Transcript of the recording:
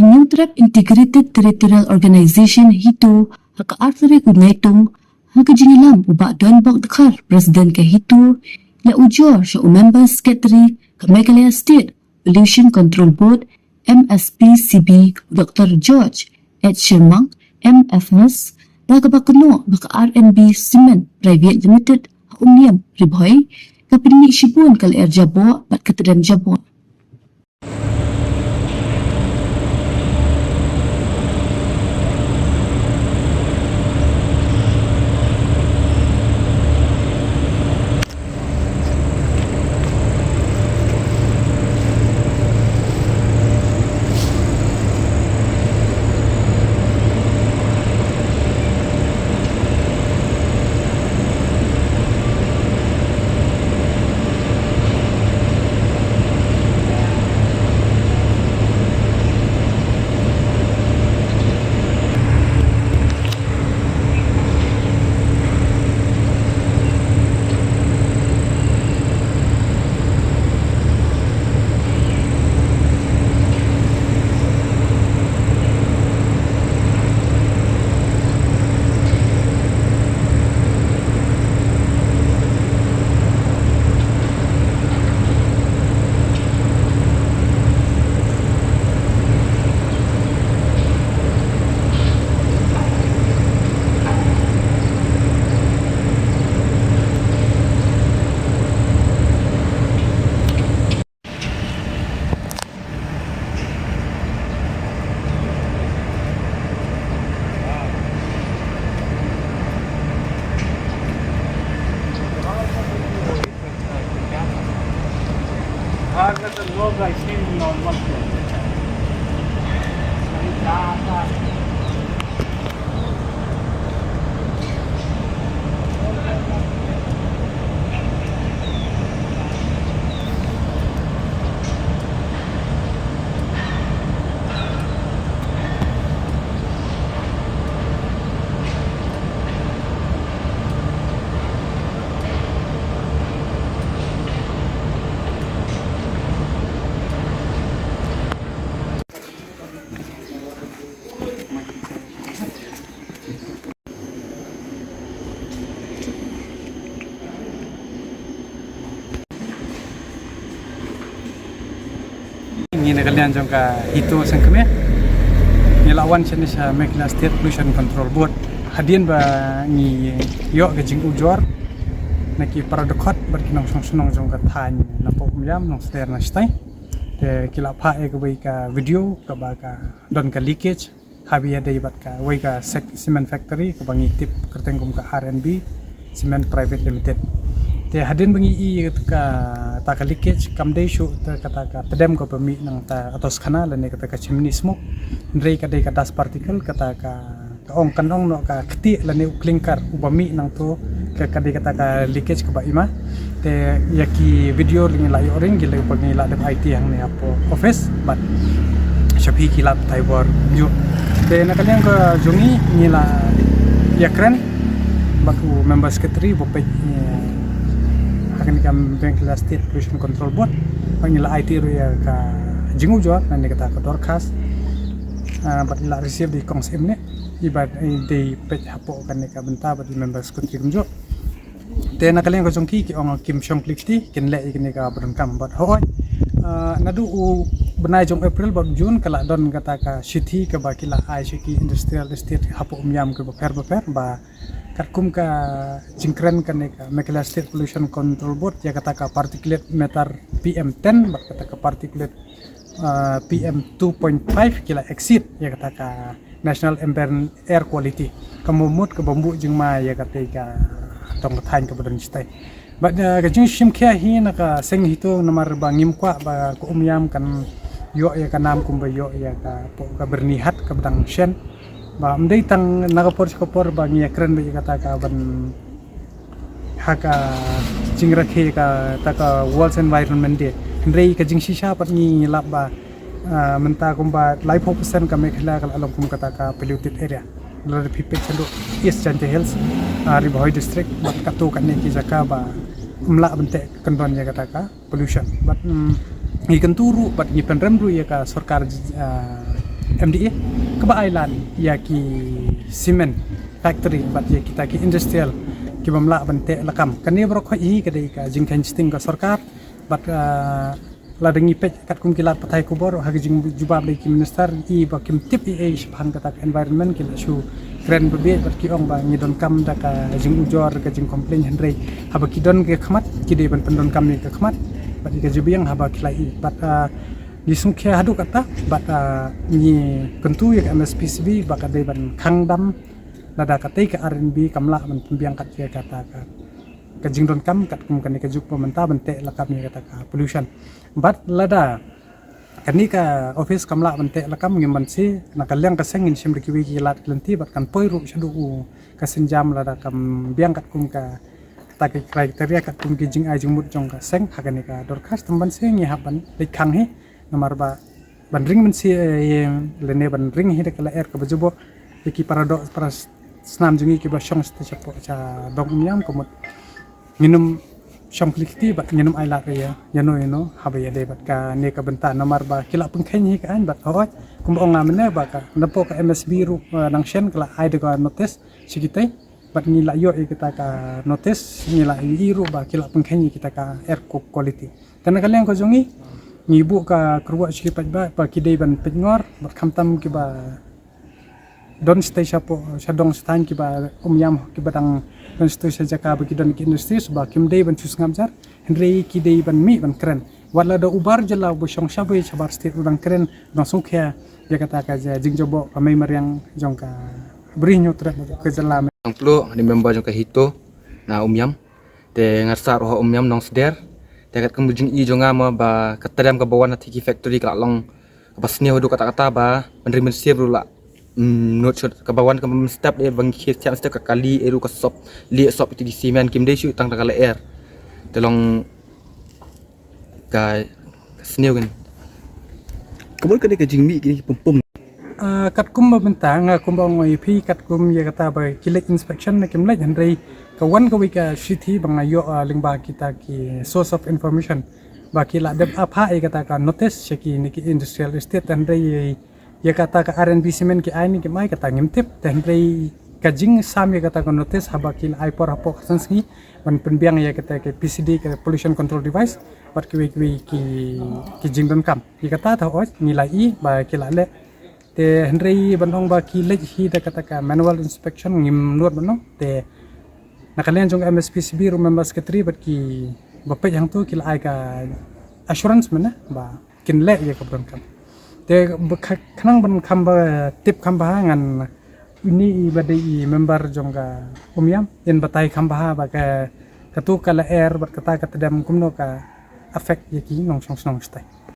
New Trap Integrated Territorial Organization hito haka-artari kunaitong hagajingilam uba don bak dekar Presiden ka hito la ujor siya umembers sekretary ka Meghalaya State Pollution Control Board MSPCB Dr. George H. Shermang MFS nagabakuno baka RNB Cement Private Limited haumniyam riboy kapini isipon kal Jabo bat katedam Jabo. Ini kalian jangka itu sengkeme ngelawan jenis Meghalaya State Pollution Control Board hadian ba ngi yo ke jing ujor naki para dekot berkinong song jangka tan na pokmiam nong ster na stai te kila pha e ke ka video ka ba ka don ka leakage habi ada ibat ka wai ka cement factory ka bangi tip kertengkum ka RNB Cement Private Limited te hadin bangi i ka ta ka leakage kamdei shu ta kata ka pedem ko pemi nang ta atos kana lane kata ka chimney smoke ndrei ka dei ka dust particle kata ka ong kanong no ka kti lane uklingkar ubami nang to ka dei kata ka leakage ka ba ima te yaki video ling la yo ring gile pagi la dem IT yang ne apo office but shapi kilap taibor ju te na kalian ko jungi nila yakren baku member secretary bopek akan kam Meghalaya State Pollution Control Board pangila IT ro ya ka jingu jo nan kata ka dorkas bat ila receive di kongs imne ibat di page hapo kan ka benta bat member secretary kumjo te na kalian ko jongki ki ong kim shong klikti ken le ikne ka badon kam bat hoy nadu u benai jong April bat June kala don kata ka city ka bakila ai shiki industrial estate hapo umyam ke baper ba katkum ka jingkren kan ka Meghalaya State Pollution Control Board ya kata ka particulate matter PM10 bat kata ka particulate PM2.5 kila exit ya kata ka National Ambient Air Quality kamumut ke bambu jing ma ya kata ka tong thain ka badon stai bat ka jing sim kya hi na ka seng hito namar bangim kwa ba ko umyam kan yo ya kanam kum ba yo ya ka po ka bernihat ka badang shen ba mdei tang nakapor skopor bangi kren be kata ka ban haka jingrakhe ka taka world environment de ndrei ka jing shisha pat ni lab ba menta kumba life 4% ka Meghalaya kal alom kum kata ka polluted area la pipe chalo East Jante Hills Ribohoi district bat katu kan ki jaka ba umla bente kandon ya kata ka pollution bat i kenturu bat i penremru ya ka sarkar MDA ke ba island ya ki cement factory bat ya kita ki industrial ki bamla bente lakam kani brok hi ka dei ka jingkan sting ka sarkar bat la dengi pej kat kum kilat patai kubor hagi jing jubab dei ki minister i ba kim tip i shan kata environment ki shu kren bebe bat ki ong ba ngidon kam da ka jing ujor ka jing complain hendrei haba ki don ke khmat ki dei ban pendon kam ni ka khmat bat ka jubiang haba klai bat di sungkhe hadu kata bat ni kentu ya MSPCB ba ka dei ban khang dam lada katai ka RNB kamla ban pembiang kat ya kata ka jing don kam kat kum kan ka juk pemerintah bente lakam ni kata ka pollution bat lada kani ka office kamla bente lakam ngim si nakaliang ka sengin sim de kiwi kilat lenti bat kan poiru shadu ka senjam lada kam biang kat kum ka ta kriteria kat kum ki jing ai jing mut jong ka seng hakani ka dorkas tamban se ngi haban lekang he nomor ba ban ring men si lene ban ring he de kala air ka bajubo iki paradox para snam jungi ki ba shong sta chapo cha dong nyam komot minum shong klikti bat nginum ai lat ya yano habaya de bat ka ne ka benta nomor ba kila pengkhen hi kan bat hot kum ong amne ba ka napo ka MSB ru nang shen kala ai de ka notice sigitai bat nila yo kita ka notice nila i ru ba kila pengkhen kita ka air quality tan kalian ko jongi ngibu ka kruwa sigi pat ba kidei ban pengor bat khamtam ki ba don stay sapo sadong stan ki ba yam ki badang don stay sa jaka ba ki don ki industri ba kim dei ban chus ngamjar hendrei ki dei ban mi ban kren wala da ubar jala bo shong sabai sabar state udang kren dong sungkha ya kata ka jing jobo kamai mariang jong ka bri nyotra ke jala ang plo ni member jong ka hito na yam te ngarsa ro yam nong sder te kat kemujing i jonga ma ba katadam ka bawan tiki factory ka long pas ni hodo kata-kata ba menteri mensir rula not kabawan ka step dia bang siap step ka kali eru ka sop li sop itu di simen kim de shu tang kala air tolong ka snew kan kabul ka de ka jingmi ki pum kat kum bentang kum bang oi pi kat kum ya kata ba kilek inspection na kim lek hendrei ka wan ka wi ka shithi bang ayo lingba kita ki source of information ba kila de apa ai kata ka notice ki ni ki industrial estate hendrei ya kata ka RNB semen ki ai ni ki mai kata ngimtip hendrei ka jing sam ya kata ka notice haba kila ai por hapo sanski ban penbiang ya kata ke PCD ke pollution control device bat ki ki jing don kam ya kata tha oi nilai i ba kila le te hendrei banong ba ki lej hi da kata ka manual inspection ngim nuat banong te nakalian jong MSPCB room member secretary bat ki bape yang tu kila ai ka assurance mana ba kin le ya ka kam te khanang ban khamba tip khamba ngan ini badai member jong ka yam en batai khamba ba ka katu kala air bat kata dam kumno ka affect yaki nong song stai